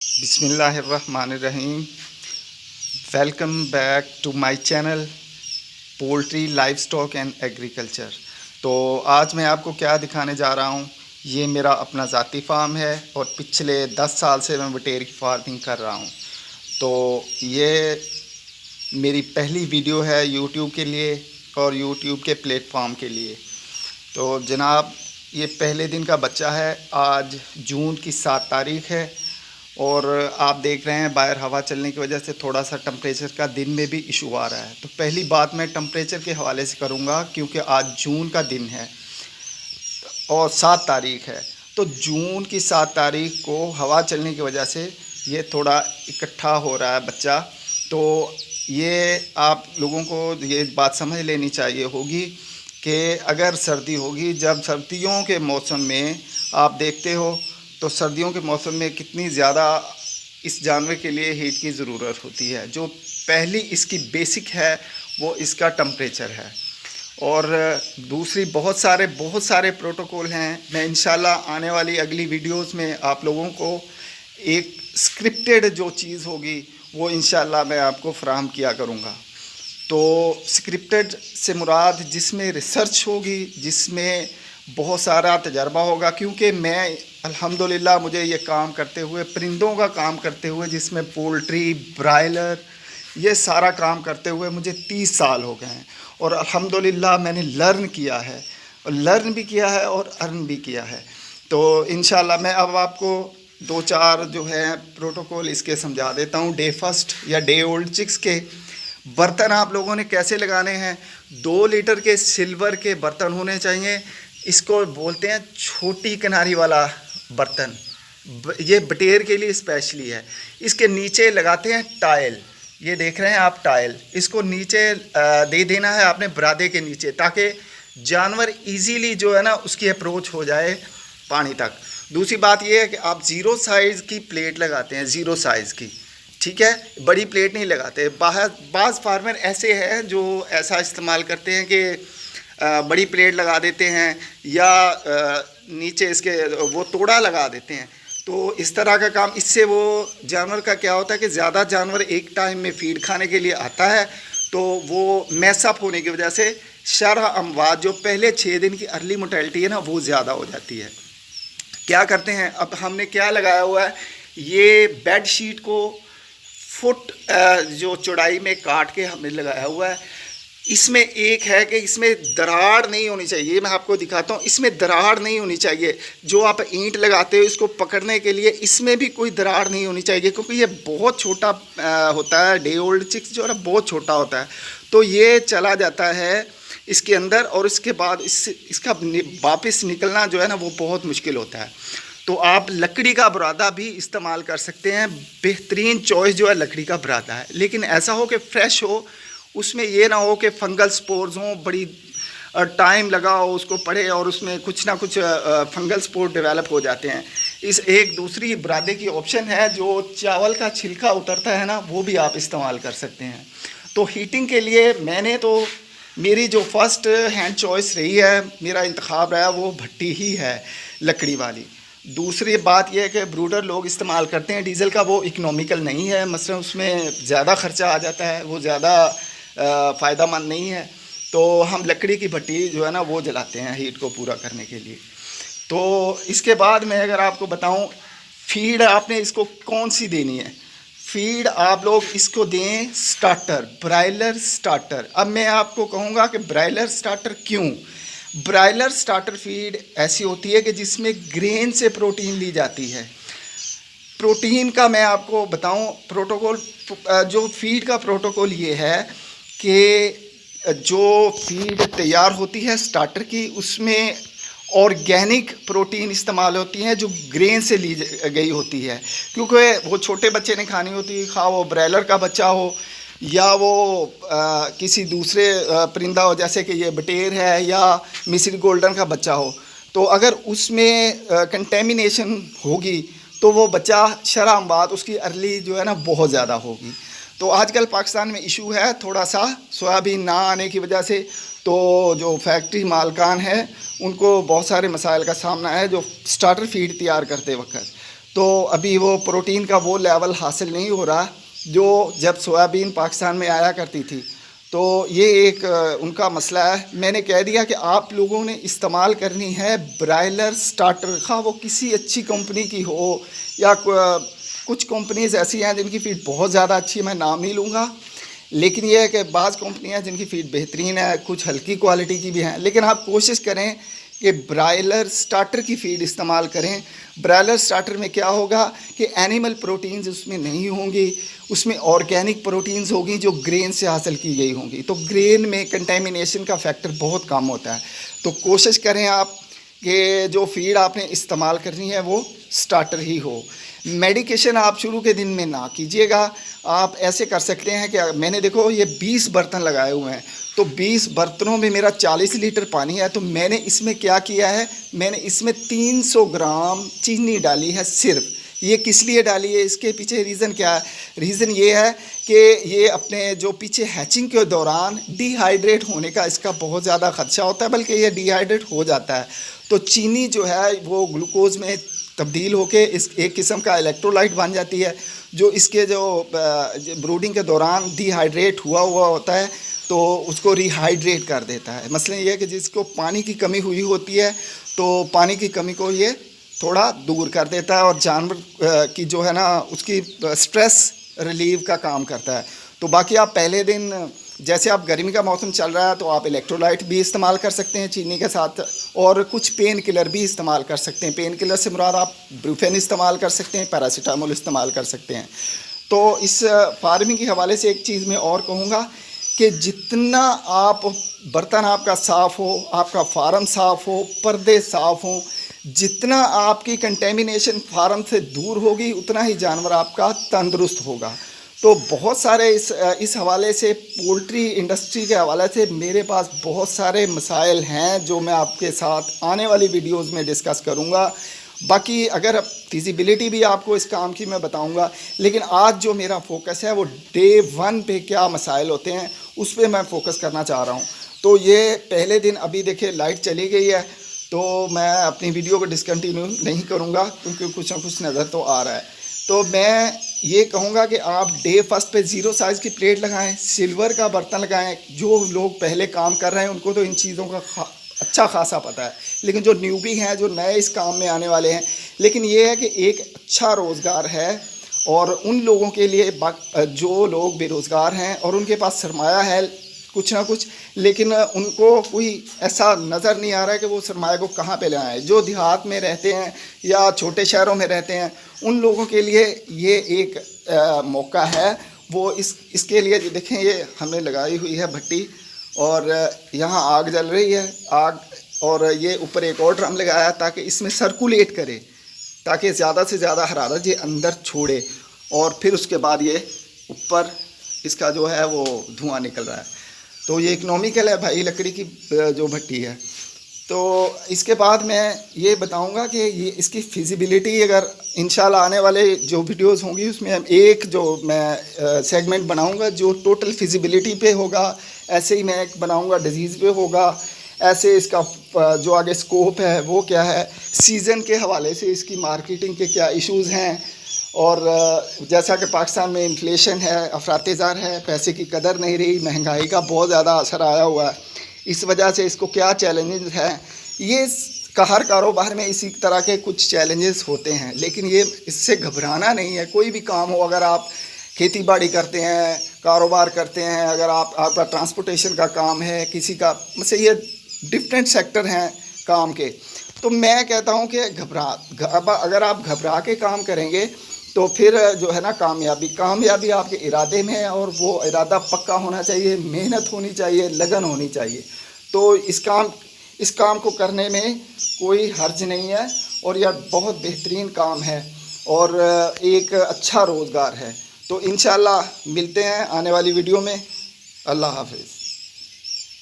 बिस्मिल्लाहिर्रहमानिर्रहीम। Welcome back to my channel poultry livestock and agriculture. तो आज मैं आपको क्या दिखाने जा रहा हूँ, ये मेरा अपना ज़ाती फार्म है और पिछले 10 साल से मैं बटेर की फार्मिंग कर रहा हूँ। तो ये मेरी पहली वीडियो है यूट्यूब के लिए और यूट्यूब के प्लेटफॉर्म के लिए। तो जनाब, ये पहले दिन का बच्चा है। आज जून की 7 तारीख़ है और आप देख रहे हैं बाहर हवा चलने की वजह से थोड़ा सा टेम्परेचर का दिन में भी इशू आ रहा है। तो पहली बात मैं टेम्परेचर के हवाले से करूंगा, क्योंकि आज जून का दिन है और 7 तारीख़ है। तो जून की 7 तारीख़ को हवा चलने की वजह से ये थोड़ा इकट्ठा हो रहा है बच्चा। तो ये आप लोगों को ये बात समझ लेनी चाहिए होगी कि अगर सर्दी होगी, जब सर्दियों के मौसम में आप देखते हो तो सर्दियों के मौसम में कितनी ज़्यादा इस जानवर के लिए हीट की ज़रूरत होती है। जो पहली इसकी बेसिक है वो इसका टेम्परेचर है। और दूसरी बहुत सारे प्रोटोकॉल हैं। मैं इंशाल्लाह आने वाली अगली वीडियोस में आप लोगों को एक स्क्रिप्टेड जो चीज़ होगी वो इंशाल्लाह मैं आपको फराहम किया करूँगा। तो स्क्रिप्टेड से मुराद जिसमें रिसर्च होगी, जिसमें बहुत सारा तजर्बा होगा, क्योंकि मैं अल्हम्दुलिल्लाह मुझे ये काम करते हुए, परिंदों का काम करते हुए, जिसमें पोल्ट्री, ब्रायलर, ये सारा काम करते हुए मुझे 30 साल हो गए हैं। और अल्हम्दुलिल्लाह मैंने लर्न किया है, और लर्न भी किया है और अर्न भी किया है। तो इंशाल्लाह मैं अब आपको 2-4 जो है प्रोटोकॉल इसके समझा देता हूँ। डे फर्स्ट या डे ओल्ड चिक्स के बर्तन आप लोगों ने कैसे लगाने हैं। 2 लीटर के सिल्वर के बर्तन होने चाहिए। इसको बोलते हैं छोटी किनारी वाला बर्तन। ये बटेर के लिए स्पेशली है। इसके नीचे लगाते हैं टाइल। ये देख रहे हैं आप टाइल, इसको नीचे दे देना है आपने बरादे के नीचे, ताकि जानवर इजीली जो है ना उसकी अप्रोच हो जाए पानी तक। दूसरी बात ये है कि आप 0 साइज़ की प्लेट लगाते हैं, 0 साइज़ की, ठीक है, बड़ी प्लेट नहीं लगाते। बाज़ फार्मर ऐसे हैं जो ऐसा इस्तेमाल करते हैं कि बड़ी प्लेट लगा देते हैं या नीचे इसके वो तोड़ा लगा देते हैं। तो इस तरह का काम, इससे वो जानवर का क्या होता है कि ज़्यादा जानवर एक टाइम में फीड खाने के लिए आता है, तो वो मैसअप होने की वजह से शरह अमवात, जो पहले 6 दिन की अर्ली मोर्टेलिटी है ना, वो ज़्यादा हो जाती है। क्या करते हैं, अब हमने क्या लगाया हुआ है, ये बेड शीट को फुट जो चौड़ाई में काट के हमने लगाया हुआ है। इसमें एक है कि इसमें दरार नहीं होनी चाहिए। ये मैं आपको दिखाता हूँ, इसमें दरार नहीं होनी चाहिए। जो आप ईंट लगाते हो इसको पकड़ने के लिए, इसमें भी कोई दरार नहीं होनी चाहिए, क्योंकि ये बहुत छोटा होता है। डे ओल्ड चिक्स जो है ना बहुत छोटा होता है, तो ये चला जाता है इसके अंदर, और इसके बाद इसका वापस निकलना जो है ना वो बहुत मुश्किल होता है। तो आप लकड़ी का बुरादा भी इस्तेमाल कर सकते हैं। बेहतरीन चॉइस जो है लकड़ी का बुरादा है, लेकिन ऐसा हो कि फ्रेश हो, उसमें ये ना हो कि फंगल स्पोर्स हों, बड़ी टाइम लगा हो उसको पड़े और उसमें कुछ ना कुछ फंगल स्पोर डेवलप हो जाते हैं। इस एक दूसरी बुरादे की ऑप्शन है, जो चावल का छिलका उतरता है ना, वो भी आप इस्तेमाल कर सकते हैं। तो हीटिंग के लिए मैंने तो मेरी जो फर्स्ट हैंड चॉइस रही है, मेरा इंतखाब रहा है वो भट्टी ही है, लकड़ी वाली। दूसरी बात यह है कि ब्रूडर लोग इस्तेमाल करते हैं डीजल का, वो इकनॉमिकल नहीं है, मसलन उसमें ज़्यादा ख़र्चा आ जाता है, वो ज़्यादा फ़ायदा मंद नहीं है। तो हम लकड़ी की भट्टी जो है ना वो जलाते हैं हीट को पूरा करने के लिए। तो इसके बाद मैं अगर आपको बताऊं, फीड आपने इसको कौन सी देनी है। फीड आप लोग इसको दें स्टार्टर, ब्रायलर स्टार्टर। अब मैं आपको कहूँगा कि ब्रायलर स्टार्टर क्यों। ब्रायलर स्टार्टर फीड ऐसी होती है कि जिसमें ग्रेन से प्रोटीन ली जाती है। प्रोटीन का मैं आपको बताऊं प्रोटोकॉल, जो फीड का प्रोटोकॉल ये है कि जो फीड तैयार होती है स्टार्टर की, उसमें ऑर्गेनिक प्रोटीन इस्तेमाल होती हैं जो ग्रेन से ली गई होती है, क्योंकि वो छोटे बच्चे ने खानी होती है, खा वो ब्रायलर का बच्चा हो या वो किसी दूसरे परिंदा हो, जैसे कि ये बटेर है या मिस्र गोल्डन का बच्चा हो। तो अगर उसमें कंटेमिनेशन होगी तो वो बच्चा शरह अमवात उसकी अर्ली जो है ना बहुत ज़्यादा होगी। तो आजकल पाकिस्तान में इशू है थोड़ा सा सोयाबीन ना आने की वजह से, तो जो फैक्ट्री मालकान है उनको बहुत सारे मसाइल का सामना है जो स्टार्टर फीड तैयार करते वक्त। तो अभी वो प्रोटीन का वो लेवल हासिल नहीं हो रहा जो जब सोयाबीन पाकिस्तान में आया करती थी। तो ये एक उनका मसला है। मैंने कह दिया कि आप लोगों ने इस्तेमाल करनी है ब्रायलर स्टार्टर, खा वो किसी अच्छी कंपनी की हो या कुछ कंपनीज ऐसी हैं जिनकी फीड बहुत ज़्यादा अच्छी है, मैं नाम नहीं लूँगा, लेकिन ये है कि बाज़ कंपनियां जिनकी फीड बेहतरीन है, कुछ हल्की क्वालिटी की भी हैं, लेकिन आप कोशिश करें कि ब्रायलर स्टार्टर की फीड इस्तेमाल करें। ब्रायलर स्टार्टर में क्या होगा कि एनिमल प्रोटीन्स उसमें नहीं होंगी, उसमें ऑर्गेनिक प्रोटीन्स होगी जो ग्रेन से हासिल की गई होंगी। तो ग्रेन में कंटेमिनेशन का फैक्टर बहुत कम होता है। तो कोशिश करें आप कि जो फीड आपने इस्तेमाल करनी है वो स्टार्टर ही हो। मेडिकेशन आप शुरू के दिन में ना कीजिएगा। आप ऐसे कर सकते हैं कि मैंने देखो ये 20 बर्तन लगाए हुए हैं, तो 20 बर्तनों में मेरा 40 लीटर पानी है। तो मैंने इसमें क्या किया है, मैंने इसमें 300 ग्राम चीनी डाली है सिर्फ। ये किस लिए डाली है, इसके पीछे रीज़न क्या है? रीज़न ये है कि ये अपने जो पीछे हैचिंग के दौरान डिहाइड्रेट होने का इसका बहुत ज़्यादा ख़दशा होता है, बल्कि ये डिहाइड्रेट हो जाता है। तो चीनी जो है वो ग्लूकोज में तब्दील होके इस एक किस्म का इलेक्ट्रोलाइट बन जाती है, जो इसके जो ब्रूडिंग के दौरान डिहाइड्रेट हुआ होता है तो उसको रिहाइड्रेट कर देता है। मसला ये है कि जिसको पानी की कमी हुई होती है तो पानी की कमी को ये थोड़ा दूर कर देता है और जानवर की जो है ना उसकी स्ट्रेस रिलीव का काम करता है। तो बाकी आप पहले दिन, जैसे आप गर्मी का मौसम चल रहा है तो आप इलेक्ट्रोलाइट भी इस्तेमाल कर सकते हैं चीनी के साथ, और कुछ पेन किलर भी इस्तेमाल कर सकते हैं। पेन किलर से मुराद आप ब्रूफेन इस्तेमाल कर सकते हैं, पैरासीटामोल इस्तेमाल कर सकते हैं। तो इस फार्मिंग के हवाले से एक चीज़ मैं और कहूँगा कि जितना आप बर्तन आपका साफ़ हो, आपका फार्म साफ़ हो, पर्दे साफ़ हों, जितना आपकी कंटेमिनेशन फार्म से दूर होगी उतना ही जानवर आपका तंदुरुस्त होगा। तो बहुत सारे इस हवाले से, पोल्ट्री इंडस्ट्री के हवाले से मेरे पास बहुत सारे मसाइल हैं जो मैं आपके साथ आने वाली वीडियोस में डिस्कस करूंगा। बाकी अगर फिजिबिलिटी भी आपको इस काम की मैं बताऊंगा, लेकिन आज जो मेरा फोकस है वो डे 1 पे क्या मसाइल होते हैं उस पर मैं फोकस करना चाह रहा हूँ। तो ये पहले दिन, अभी देखिए लाइट चली गई है तो मैं अपनी वीडियो को डिसकंटिन्यू नहीं करूँगा क्योंकि कुछ ना कुछ नज़र तो आ रहा है। तो मैं ये कहूँगा कि आप डे 1 पे 0 साइज़ की प्लेट लगाएं, सिल्वर का बर्तन लगाएं। जो लोग पहले काम कर रहे हैं उनको तो इन चीज़ों का अच्छा खासा पता है, लेकिन जो न्यूबी हैं, जो नए इस काम में आने वाले हैं, लेकिन ये है कि एक अच्छा रोज़गार है और उन लोगों के लिए जो लोग बेरोज़गार हैं और उनके पास सरमाया है कुछ ना कुछ, लेकिन उनको कोई ऐसा नज़र नहीं आ रहा है कि वो सरमाया को कहाँ पे लाएं। जो देहात में रहते हैं या छोटे शहरों में रहते हैं उन लोगों के लिए ये एक मौका है। वो इसके लिए देखें, ये हमने लगाई हुई है भट्टी और यहाँ आग जल रही है आग, और ये ऊपर एक और ड्रम लगाया ताकि इसमें सर्कुलेट करे, ताकि ज़्यादा से ज़्यादा हरारत ये अंदर छोड़े, और फिर उसके बाद ये ऊपर इसका जो है वो धुआं निकल रहा है। तो ये इकनॉमिकल है भाई, लकड़ी की जो भट्टी है। तो इसके बाद मैं ये बताऊंगा कि ये इसकी फिजिबिलिटी, अगर इंशाल्लाह आने वाले जो वीडियोस होंगी उसमें एक जो मैं सेगमेंट बनाऊंगा जो टोटल फिजिबिलिटी पे होगा, ऐसे ही मैं एक बनाऊंगा डिजीज़ पे होगा, ऐसे इसका जो आगे स्कोप है वो क्या है, सीज़न के हवाले से इसकी मार्केटिंग के क्या इश्यूज़ हैं, और जैसा कि पाकिस्तान में इन्फ्लेशन है, अफरात-ए-ज़र है, पैसे की कदर नहीं रही, महंगाई का बहुत ज़्यादा असर आया हुआ है, इस वजह से इसको क्या चैलेंजेस हैं। ये हर कारोबार में इसी तरह के कुछ चैलेंजेस होते हैं, लेकिन ये इससे घबराना नहीं है। कोई भी काम हो, अगर आप खेती बाड़ी करते हैं, कारोबार करते हैं, अगर आपका ट्रांसपोर्टेशन का काम है, किसी का, मतलब ये डिफरेंट सेक्टर हैं काम के, तो मैं कहता हूँ कि अगर आप घबरा के काम करेंगे तो फिर जो है ना कामयाबी आपके इरादे में है, और वो इरादा पक्का होना चाहिए, मेहनत होनी चाहिए, लगन होनी चाहिए। तो इस काम को करने में कोई हर्ज नहीं है, और यह बहुत बेहतरीन काम है और एक अच्छा रोज़गार है। तो इंशाल्लाह मिलते हैं आने वाली वीडियो में। अल्लाह हाफ़िज़।